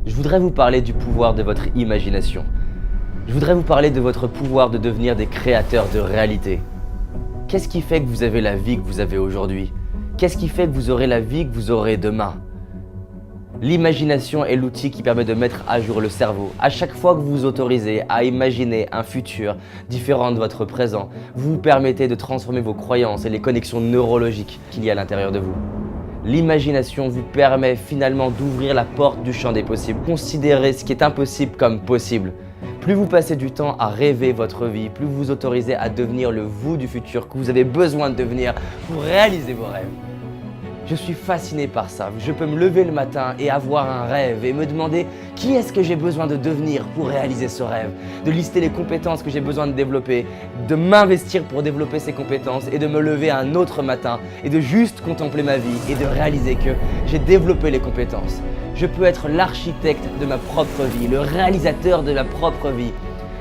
Je voudrais vous parler du pouvoir de votre imagination. Je voudrais vous parler de votre pouvoir de devenir des créateurs de réalité. Qu'est-ce qui fait que vous avez la vie que vous avez aujourd'hui? Qu'est-ce qui fait que vous aurez la vie que vous aurez demain? L'imagination est l'outil qui permet de mettre à jour le cerveau. À chaque fois que vous vous autorisez à imaginer un futur différent de votre présent, vous vous permettez de transformer vos croyances et les connexions neurologiques qu'il y a à l'intérieur de vous. L'imagination vous permet finalement d'ouvrir la porte du champ des possibles. Considérez ce qui est impossible comme possible. Plus vous passez du temps à rêver votre vie, plus vous vous autorisez à devenir le vous du futur que vous avez besoin de devenir pour réaliser vos rêves. Je suis fasciné par ça. Je peux me lever le matin et avoir un rêve et me demander qui est-ce que j'ai besoin de devenir pour réaliser ce rêve, de lister les compétences que j'ai besoin de développer, de m'investir pour développer ces compétences et de me lever un autre matin et de juste contempler ma vie et de réaliser que j'ai développé les compétences. Je peux être l'architecte de ma propre vie, le réalisateur de ma propre vie.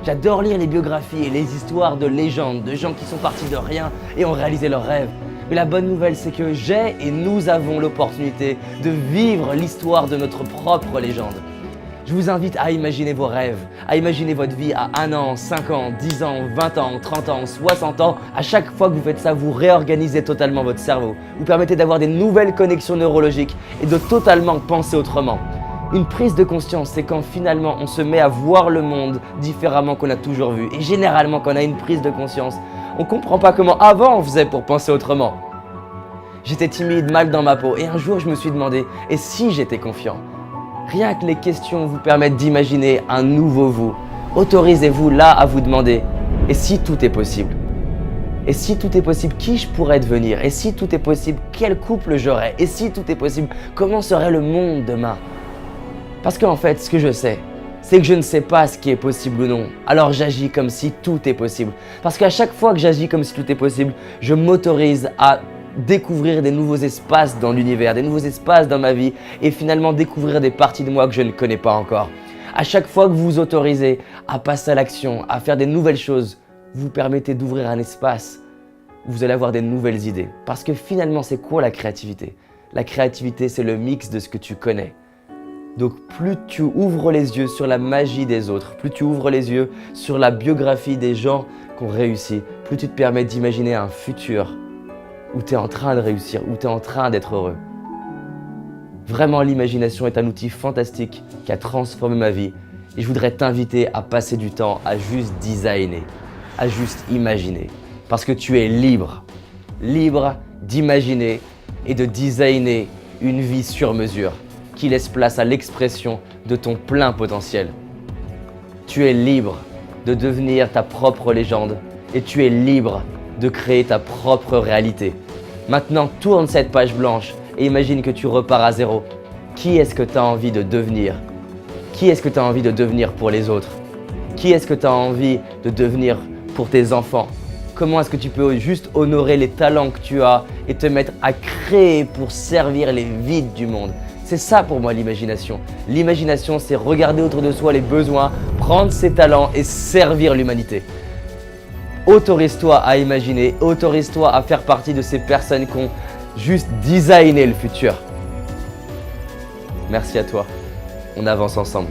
J'adore lire les biographies et les histoires de légendes, de gens qui sont partis de rien et ont réalisé leurs rêves. Mais la bonne nouvelle, c'est que j'ai et nous avons l'opportunité de vivre l'histoire de notre propre légende. Je vous invite à imaginer vos rêves, à imaginer votre vie à 1 an, 5 ans, 10 ans, 20 ans, 30 ans, 60 ans. À chaque fois que vous faites ça, vous réorganisez totalement votre cerveau. Vous permettez d'avoir des nouvelles connexions neurologiques et de totalement penser autrement. Une prise de conscience, c'est quand finalement on se met à voir le monde différemment qu'on a toujours vu. Et généralement, quand on a une prise de conscience, on ne comprend pas comment avant on faisait pour penser autrement. J'étais timide, mal dans ma peau et un jour je me suis demandé, et si j'étais confiant? Rien que les questions vous permettent d'imaginer un nouveau vous. Autorisez-vous là à vous demander, et si tout est possible? Et si tout est possible, qui je pourrais devenir? Et si tout est possible, quel couple j'aurais? Et si tout est possible, comment serait le monde demain? Parce qu'en fait, ce que je sais, c'est que je ne sais pas ce qui est possible ou non. Alors j'agis comme si tout est possible. Parce qu'à chaque fois que j'agis comme si tout est possible, je m'autorise à découvrir des nouveaux espaces dans l'univers, des nouveaux espaces dans ma vie et finalement découvrir des parties de moi que je ne connais pas encore. À chaque fois que vous vous autorisez à passer à l'action, à faire des nouvelles choses, vous permettez d'ouvrir un espace. Vous allez avoir des nouvelles idées. Parce que finalement, c'est quoi la créativité? La créativité, c'est le mix de ce que tu connais. Donc plus tu ouvres les yeux sur la magie des autres, plus tu ouvres les yeux sur la biographie des gens qui ont réussi, plus tu te permets d'imaginer un futur où tu es en train de réussir, où tu es en train d'être heureux. Vraiment, l'imagination est un outil fantastique qui a transformé ma vie et je voudrais t'inviter à passer du temps à juste designer, à juste imaginer. Parce que tu es libre, libre d'imaginer et de designer une vie sur mesure qui laisse place à l'expression de ton plein potentiel. Tu es libre de devenir ta propre légende et tu es libre de créer ta propre réalité. Maintenant, tourne cette page blanche et imagine que tu repars à zéro. Qui est-ce que tu as envie de devenir? Qui est-ce que tu as envie de devenir pour les autres? Qui est-ce que tu as envie de devenir pour tes enfants? Comment est-ce que tu peux juste honorer les talents que tu as et te mettre à créer pour servir les vides du monde? C'est ça pour moi l'imagination. L'imagination, c'est regarder autour de soi les besoins, prendre ses talents et servir l'humanité. Autorise-toi à imaginer, autorise-toi à faire partie de ces personnes qui ont juste designé le futur. Merci à toi. On avance ensemble.